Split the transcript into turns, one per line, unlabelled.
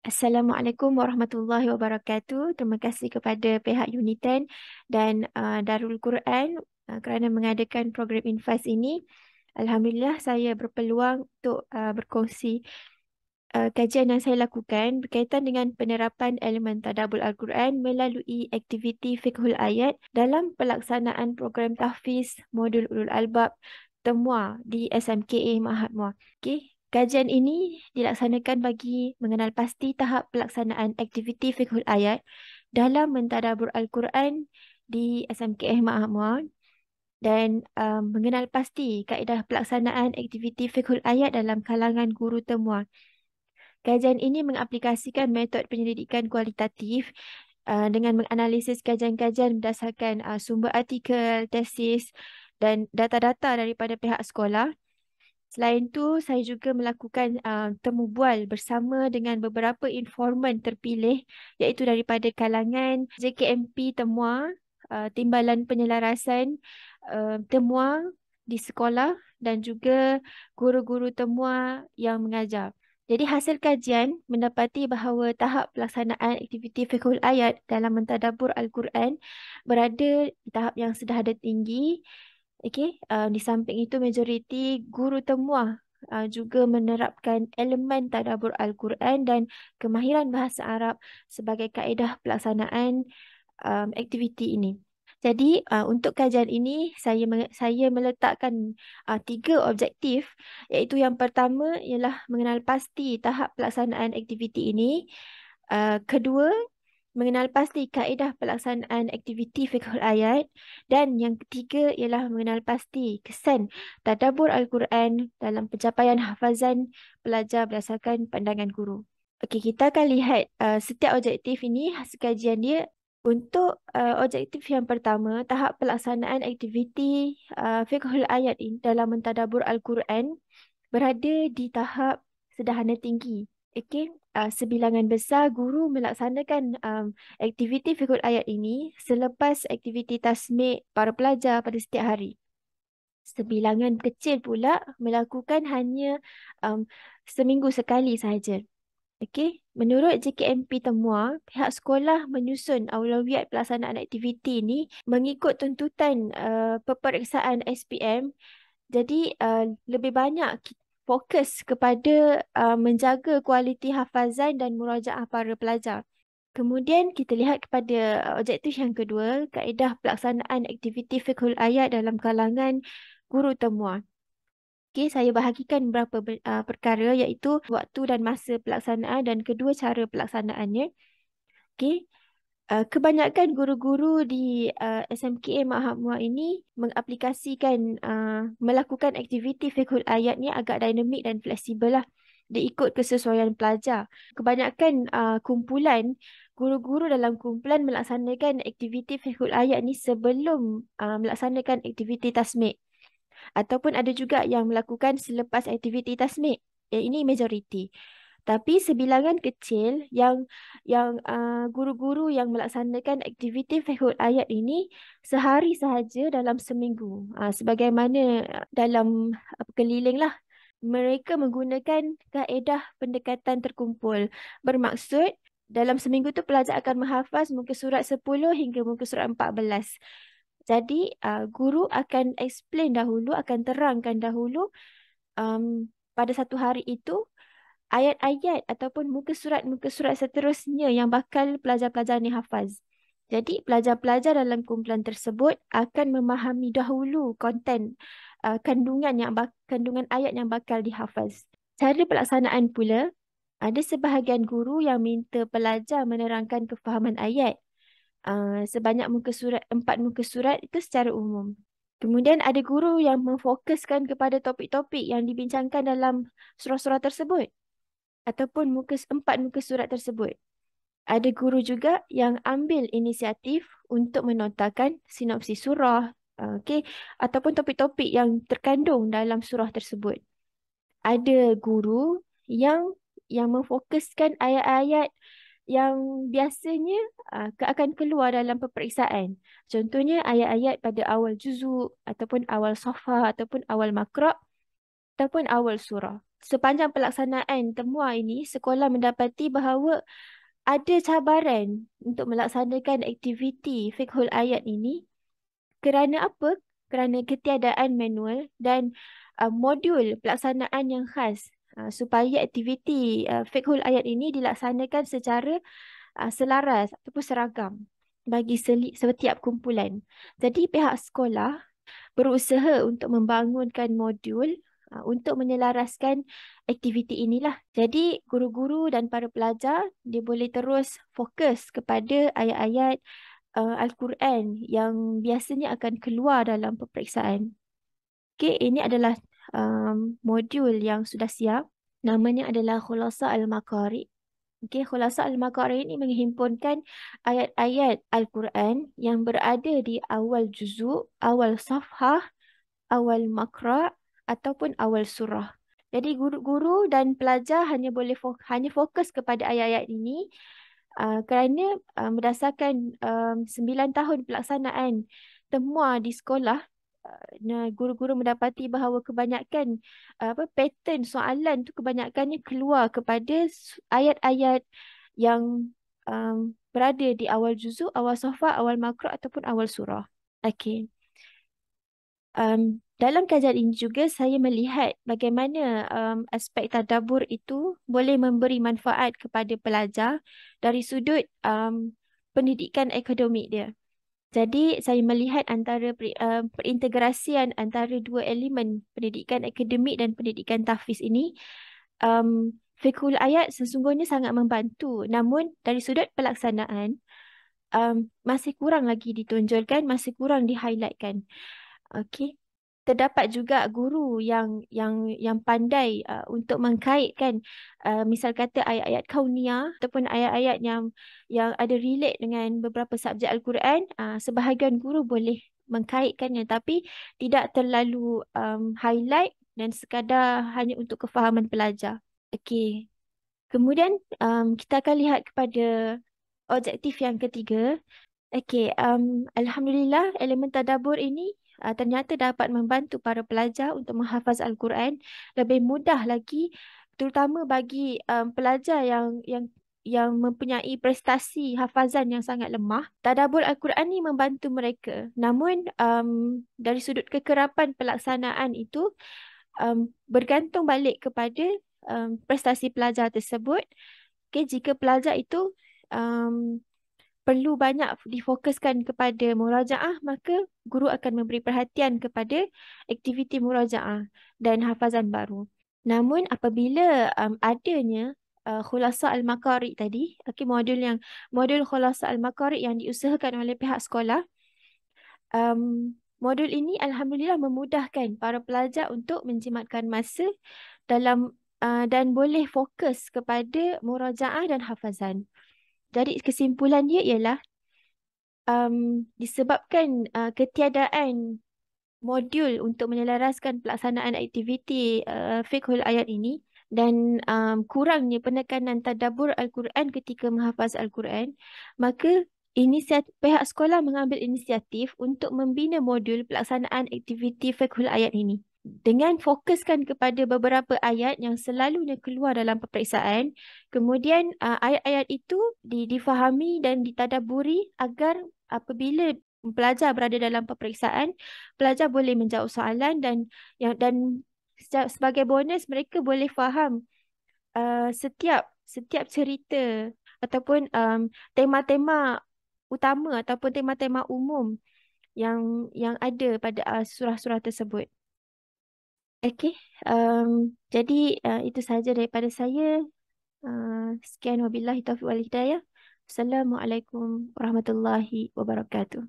Assalamualaikum warahmatullahi wabarakatuh. Terima kasih kepada pihak Uniten dan Darul Quran kerana mengadakan program Infas ini. Alhamdulillah saya berpeluang untuk berkongsi kajian yang saya lakukan berkaitan dengan penerapan elemen tadabbur Al-Quran melalui aktiviti fiqhul ayat dalam pelaksanaan program tahfiz modul Ulul Albab Temua di SMKA Mahatma. Okey. Kajian ini dilaksanakan bagi mengenal pasti tahap pelaksanaan aktiviti fiqhul ayat dalam mentadabbur Al-Quran di SMKA Mahatma dan mengenal pasti kaedah pelaksanaan aktiviti fiqhul ayat dalam kalangan guru temua. Kajian ini mengaplikasikan metod penyelidikan kualitatif dengan menganalisis kajian-kajian berdasarkan sumber artikel, tesis dan data-data daripada pihak sekolah. Selain itu, saya juga melakukan temu bual bersama dengan beberapa informan terpilih iaitu daripada kalangan JKMP Temua, Timbalan Penyelarasan Temua di sekolah dan juga guru-guru temua yang mengajar. Jadi hasil kajian mendapati bahawa tahap pelaksanaan aktiviti fiqhul ayat dalam mentadabbur Al-Quran berada di tahap yang sedara tinggi. Okey, di samping itu majoriti guru temua juga menerapkan elemen tadabbur Al-Quran dan kemahiran bahasa Arab sebagai kaedah pelaksanaan aktiviti ini. Jadi untuk kajian ini saya meletakkan tiga objektif iaitu yang pertama ialah mengenal pasti tahap pelaksanaan aktiviti ini. Kedua, mengenal pasti kaedah pelaksanaan aktiviti fiqhul ayat dan yang ketiga ialah mengenal pasti kesan tadabbur Al-Quran dalam pencapaian hafazan pelajar berdasarkan pandangan guru. Okey, kita akan lihat setiap objektif ini hasil kajian dia. Untuk objektif yang pertama, tahap pelaksanaan aktiviti fiqhul ayat ini dalam mentadabbur Al-Quran berada di tahap sederhana tinggi. Okey, sebilangan besar guru melaksanakan aktiviti fiqhul ayat ini selepas aktiviti tasmik para pelajar pada setiap hari. Sebilangan kecil pula melakukan hanya seminggu sekali sahaja. Okey, menurut JKMP Temua, pihak sekolah menyusun aulawiyat pelaksanaan aktiviti ini mengikut tuntutan peperiksaan SPM. Jadi lebih banyak fokus kepada menjaga kualiti hafazan dan murajaah para pelajar. Kemudian kita lihat kepada objektif yang kedua, kaedah pelaksanaan aktiviti fiqhul ayat dalam kalangan guru temua. Okey, saya bahagikan beberapa perkara iaitu waktu dan masa pelaksanaan dan kedua cara pelaksanaannya. Okey, kebanyakan guru-guru di SMKA Mahatma ini mengaplikasikan melakukan aktiviti fiqhul ayat ni agak dinamik dan fleksibel lah. Diikut kesesuaian pelajar. Kebanyakan kumpulan guru-guru dalam kumpulan melaksanakan aktiviti fiqhul ayat ni sebelum melaksanakan aktiviti tasmik. Ataupun ada juga yang melakukan selepas aktiviti tasmik. Ini majoriti. Tapi sebilangan kecil yang guru-guru yang melaksanakan aktiviti fiqhul ayat ini sehari sahaja dalam seminggu. Sebagaimana dalam keliling lah. Mereka menggunakan kaedah pendekatan terkumpul. Bermaksud dalam seminggu tu pelajar akan menghafaz muka surat 10 hingga muka surat 14. Jadi, guru akan explain dahulu, akan terangkan dahulu pada satu hari itu ayat-ayat ataupun muka surat seterusnya yang bakal pelajar-pelajar ni hafaz. Jadi, pelajar-pelajar dalam kumpulan tersebut akan memahami dahulu konten kandungan ayat yang bakal dihafaz. Cara pelaksanaan pula, ada sebahagian guru yang minta pelajar menerangkan kefahaman ayat. Sebanyak empat muka surat itu secara umum. Kemudian ada guru yang memfokuskan kepada topik-topik yang dibincangkan dalam surah-surah tersebut ataupun empat muka surat tersebut. Ada guru juga yang ambil inisiatif untuk menotakan sinopsis surah, ataupun topik-topik yang terkandung dalam surah tersebut. Ada guru yang memfokuskan ayat-ayat yang biasanya akan keluar dalam peperiksaan. Contohnya ayat-ayat pada awal juzuk ataupun awal safha ataupun awal makra ataupun awal surah. sepanjang pelaksanaan temua ini, sekolah mendapati bahawa ada cabaran untuk melaksanakan aktiviti fiqhul ayat ini. Kerana apa? Kerana ketiadaan manual dan modul pelaksanaan yang khas supaya aktiviti fiqhul ayat ini dilaksanakan secara selaras ataupun seragam bagi setiap kumpulan. Jadi pihak sekolah berusaha untuk membangunkan modul untuk menyelaraskan aktiviti inilah. Jadi guru-guru dan para pelajar dia boleh terus fokus kepada ayat-ayat Al-Quran yang biasanya akan keluar dalam peperiksaan. Okey, ini adalah modul yang sudah siap. Namanya adalah Khulasa Al-Maqari. Okey, Khulasa Al-Maqari ini menghimpunkan ayat-ayat Al-Quran yang berada di awal juzuk, awal safhah, awal makra ataupun awal surah. Jadi guru-guru dan pelajar hanya fokus kepada ayat-ayat ini kerana berdasarkan 9 tahun pelaksanaan temua di sekolah, guru-guru mendapati bahawa kebanyakan pattern soalan tu kebanyakannya keluar kepada ayat-ayat yang berada di awal juzuk, awal safha, awal makra ataupun awal surah. Okey. Dalam kajian ini juga saya melihat bagaimana aspek tadabbur itu boleh memberi manfaat kepada pelajar dari sudut pendidikan akademik dia. Jadi saya melihat antara perintegrasian antara dua elemen pendidikan akademik dan pendidikan tahfiz ini, fiqhul ayat sesungguhnya sangat membantu. Namun dari sudut pelaksanaan masih kurang lagi ditonjolkan, masih kurang di-highlightkan. Okey. Terdapat juga guru yang pandai untuk mengkaitkan misal kata ayat-ayat kauniyah ataupun ayat-ayat yang ada relate dengan beberapa subjek Al-Quran. Sebahagian guru boleh mengkaitkannya tapi tidak terlalu highlight dan sekadar hanya untuk kefahaman pelajar. Okey. Kemudian kita akan lihat kepada objektif yang ketiga. Okey, Alhamdulillah elemen tadabbur ini ternyata dapat membantu para pelajar untuk menghafaz Al-Quran lebih mudah lagi, terutama bagi pelajar yang mempunyai prestasi hafazan yang sangat lemah. Tadabbur Al-Quran ini membantu mereka. Namun dari sudut kekerapan pelaksanaan itu bergantung balik kepada prestasi pelajar tersebut. Okay, jika pelajar itu um, perlu banyak difokuskan kepada murajaah, maka guru akan memberi perhatian kepada aktiviti murajaah dan hafazan baru. Namun apabila adanya Khulasa Al-Maqari tadi, okay, modul Khulasa Al-Maqari yang diusahakan oleh pihak sekolah, modul ini alhamdulillah memudahkan para pelajar untuk menjimatkan masa dalam dan boleh fokus kepada murajaah dan hafazan. Jadi kesimpulan dia ialah disebabkan ketiadaan modul untuk menyelaraskan pelaksanaan aktiviti fiqhul ayat ini dan kurangnya penekanan tadabbur Al-Quran ketika menghafaz Al-Quran, maka pihak sekolah mengambil inisiatif untuk membina modul pelaksanaan aktiviti fiqhul ayat ini. Dengan fokuskan kepada beberapa ayat yang selalunya keluar dalam peperiksaan, kemudian ayat-ayat itu difahami dan ditadaburi agar apabila pelajar berada dalam peperiksaan, pelajar boleh menjawab soalan dan sebagai bonus mereka boleh faham setiap cerita ataupun tema-tema utama ataupun tema-tema umum yang ada pada surah-surah tersebut. Okey, jadi itu sahaja daripada saya. Sekian wabillahi taufiq wal hidayah. Assalamualaikum warahmatullahi wabarakatuh.